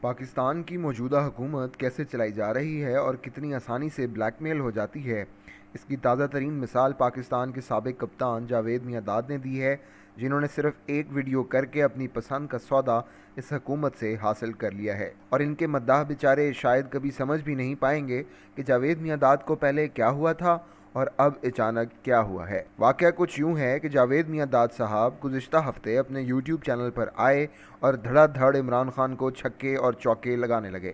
پاکستان کی موجودہ حکومت کیسے چلائی جا رہی ہے اور کتنی آسانی سے بلیک میل ہو جاتی ہے، اس کی تازہ ترین مثال پاکستان کے سابق کپتان جاوید میاں نے دی ہے، جنہوں نے صرف ایک ویڈیو کر کے اپنی پسند کا سودا اس حکومت سے حاصل کر لیا ہے، اور ان کے مداح بیچارے شاید کبھی سمجھ بھی نہیں پائیں گے کہ جاوید میاں کو پہلے کیا ہوا تھا اور اب اچانک کیا ہوا ہے۔ واقعہ کچھ یوں ہے کہ جاوید میاں صاحب گزشتہ ہفتے اپنے یوٹیوب چینل پر آئے اور دھڑا دھڑ عمران خان کو چھکے اور چوکے لگانے لگے۔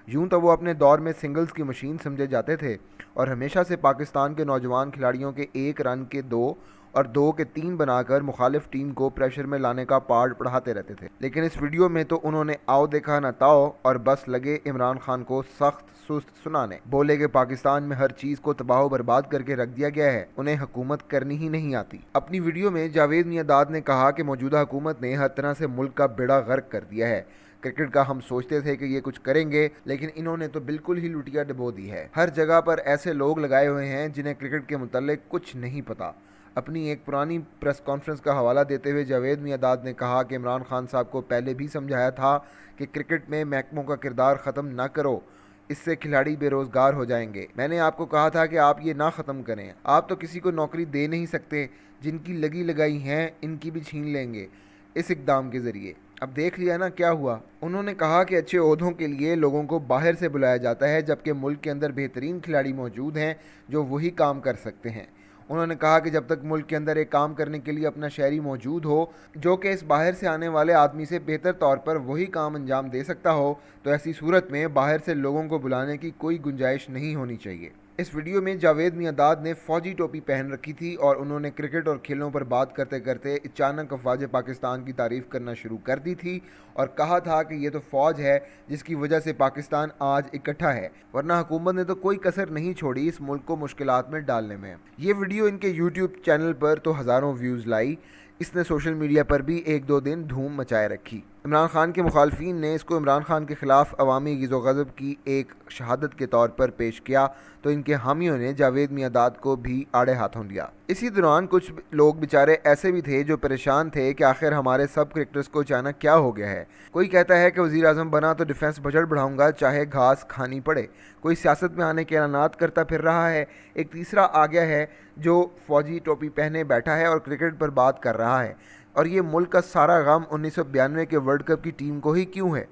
یوں تو وہ اپنے دور میں سنگلز کی مشین سمجھے جاتے تھے اور ہمیشہ سے پاکستان کے نوجوان کھلاڑیوں کے ایک رن کے دو اور دو کے تین بنا کر مخالف ٹیم کو پریشر میں لانے کا پارٹ پڑھاتے رہتے تھے، لیکن اس ویڈیو میں تو انہوں نے آؤ دیکھا نہ تاؤ اور بس لگے عمران خان کو سخت سست سنانے۔ بولے کہ پاکستان میں ہر چیز کو تباہ و برباد کر کے رکھ دیا گیا ہے، انہیں حکومت کرنی ہی نہیں آتی۔ اپنی ویڈیو میں جاوید میاں نے کہا کہ موجودہ حکومت نے ہر طرح سے ملک کا بیڑا غرق کر دیا ہے۔ کرکٹ کا ہم سوچتے تھے کہ یہ کچھ کریں گے، لیکن انہوں نے تو بالکل ہی لٹیا ڈبو دی ہے۔ ہر جگہ پر ایسے لوگ لگائے ہوئے ہیں جنہیں کرکٹ کے متعلق کچھ نہیں پتا۔ اپنی ایک پرانی پریس کانفرنس کا حوالہ دیتے ہوئے جاوید میاں نے کہا کہ عمران خان صاحب کو پہلے بھی سمجھایا تھا کہ کرکٹ میں محکموں کا کردار ختم نہ کرو، اس سے کھلاڑی بے روزگار ہو جائیں گے۔ میں نے آپ کو کہا تھا کہ آپ یہ نہ ختم کریں، آپ تو کسی کو نوکری دے نہیں سکتے، جن کی لگی لگائی ہیں ان کی بھی چھین لیں گے اس اقدام کے ذریعے۔ اب دیکھ لیا نا کیا ہوا۔ انہوں نے کہا کہ اچھے عہدوں کے لیے لوگوں کو باہر سے بلایا جاتا ہے، جبکہ ملک کے اندر بہترین کھلاڑی موجود ہیں جو وہی کام کر سکتے ہیں۔ انہوں نے کہا کہ جب تک ملک کے اندر ایک کام کرنے کے لیے اپنا شہری موجود ہو جو کہ اس باہر سے آنے والے آدمی سے بہتر طور پر وہی کام انجام دے سکتا ہو، تو ایسی صورت میں باہر سے لوگوں کو بلانے کی کوئی گنجائش نہیں ہونی چاہیے۔ اس ویڈیو میں جاوید میاں نے فوجی ٹوپی پہن رکھی تھی اور انہوں نے کرکٹ اور کھیلوں پر بات کرتے کرتے اچانک افواج پاکستان کی تعریف کرنا شروع کر دی تھی اور کہا تھا کہ یہ تو فوج ہے جس کی وجہ سے پاکستان آج اکٹھا ہے، ورنہ حکومت نے تو کوئی کسر نہیں چھوڑی اس ملک کو مشکلات میں ڈالنے میں۔ یہ ویڈیو ان کے یوٹیوب چینل پر تو ہزاروں ویوز لائی، اس نے سوشل میڈیا پر بھی ایک دو دن دھوم مچائے رکھی۔ عمران خان کے مخالفین نے اس کو عمران خان کے خلاف عوامی غض و غضب کی ایک شہادت کے طور پر پیش کیا تو ان کے حامیوں نے جاوید میاں کو بھی آڑے ہاتھوں لیا۔ اسی دوران کچھ لوگ بیچارے ایسے بھی تھے جو پریشان تھے کہ آخر ہمارے سب کرکٹرز کو اچانک کیا ہو گیا ہے۔ کوئی کہتا ہے کہ وزیر اعظم بنا تو ڈیفنس بجٹ بڑھاؤں گا چاہے گھاس کھانی پڑے، کوئی سیاست میں آنے کے اعلانات کرتا پھر رہا ہے، ایک تیسرا آ گیا ہے جو فوجی ٹوپی پہنے بیٹھا ہے اور کرکٹ پر بات کر رہا ہے، اور یہ ملک کا سارا غم 1992 کے ورلڈ کپ کی ٹیم کو ہی کیوں ہے۔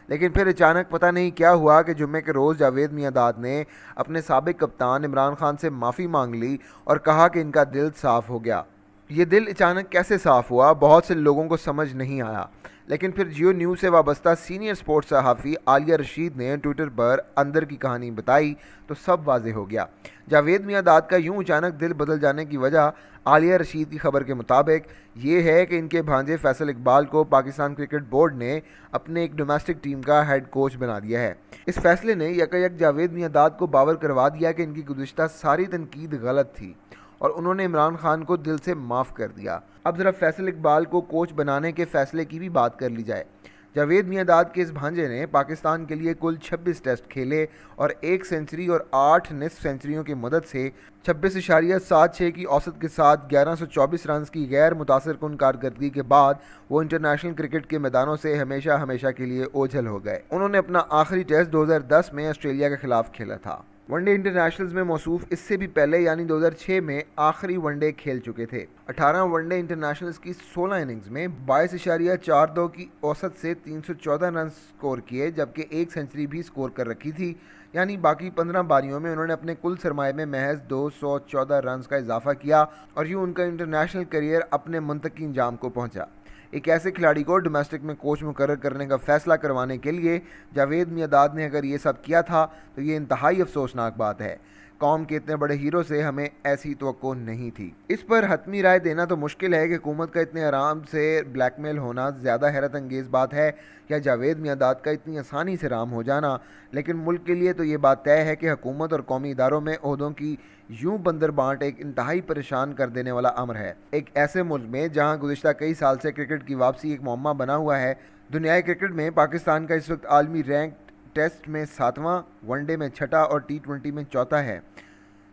لیکن پھر اچانک پتہ نہیں کیا ہوا کہ جمعے کے روز جاوید میاں نے اپنے سابق کپتان عمران خان سے معافی مانگ لی اور کہا کہ ان کا دل صاف ہو گیا۔ یہ دل اچانک کیسے صاف ہوا بہت سے لوگوں کو سمجھ نہیں آیا، لیکن پھر جیو نیوز سے وابستہ سینئر سپورٹس صحافی عالیہ رشید نے ٹویٹر پر اندر کی کہانی بتائی تو سب واضح ہو گیا۔ جاوید میاں کا یوں اچانک دل بدل جانے کی وجہ عالیہ رشید کی خبر کے مطابق یہ ہے کہ ان کے بھانجے فیصل اقبال کو پاکستان کرکٹ بورڈ نے اپنے ایک ڈومیسٹک ٹیم کا ہیڈ کوچ بنا دیا ہے۔ اس فیصلے نے یکایک جاوید میاں کو باور کروا دیا کہ ان کی گزشتہ ساری تنقید غلط تھی اور انہوں نے عمران خان کو دل سے معاف کر دیا۔ اب ذرا فیصل اقبال کو کوچ بنانے کے فیصلے کی بھی بات کر لی جائے۔ جاوید میاں کے اس بھانجے نے پاکستان کے لیے کل 26 ٹیسٹ کھیلے اور 1 سنچری اور 8 نصف سنچریوں کی مدد سے 26.76 کی اوسط کے ساتھ 1124 رنز کی غیر متاثر کن کارکردگی کے بعد وہ انٹرنیشنل کرکٹ کے میدانوں سے ہمیشہ کے لیے اوجھل ہو گئے۔ انہوں نے اپنا آخری ٹیسٹ 2010 میں آسٹریلیا کے خلاف کھیلا تھا۔ ون ڈے انٹرنیشنلز میں موصوف اس سے بھی پہلے یعنی 2006 میں آخری ون ڈے کھیل چکے تھے۔ 18 ون ڈے انٹرنیشنلز کی 16 اننگز میں 22.42 کی اوسط سے 314 رنز سکور کیے، جبکہ 1 سنچری بھی سکور کر رکھی تھی، یعنی باقی 15 باریوں میں انہوں نے اپنے کل سرمایے میں محض 214 رنز کا اضافہ کیا اور یوں ان کا انٹرنیشنل کیریئر اپنے منطقی انجام کو پہنچا۔ ایک ایسے کھلاڑی کو ڈومیسٹک میں کوچ مقرر کرنے کا فیصلہ کروانے کے لیے جاوید میاں نے اگر یہ سب کیا تھا تو یہ انتہائی افسوسناک بات ہے۔ قوم کے اتنے بڑے ہیرو سے ہمیں ایسی توقع نہیں تھی۔ اس پر حتمی رائے دینا تو مشکل ہے کہ حکومت کا اتنے آرام سے بلیک میل ہونا زیادہ حیرت انگیز بات ہے یا جاوید میاں کا اتنی آسانی سے رام ہو جانا، لیکن ملک کے لیے تو یہ بات طے ہے کہ حکومت اور قومی اداروں میں عہدوں کی یوں بندر بانٹ ایک انتہائی پریشان کر دینے والا امر ہے۔ ایک ایسے ملک میں جہاں گزشتہ کئی سال سے کرکٹ کی واپسی ایک معمہ بنا ہوا ہے۔ دنیائے کرکٹ میں پاکستان کا اس وقت عالمی رینک ٹیسٹ میں 7واں، ون ڈے میں 6واں اور T20 میں 4تھا ہے۔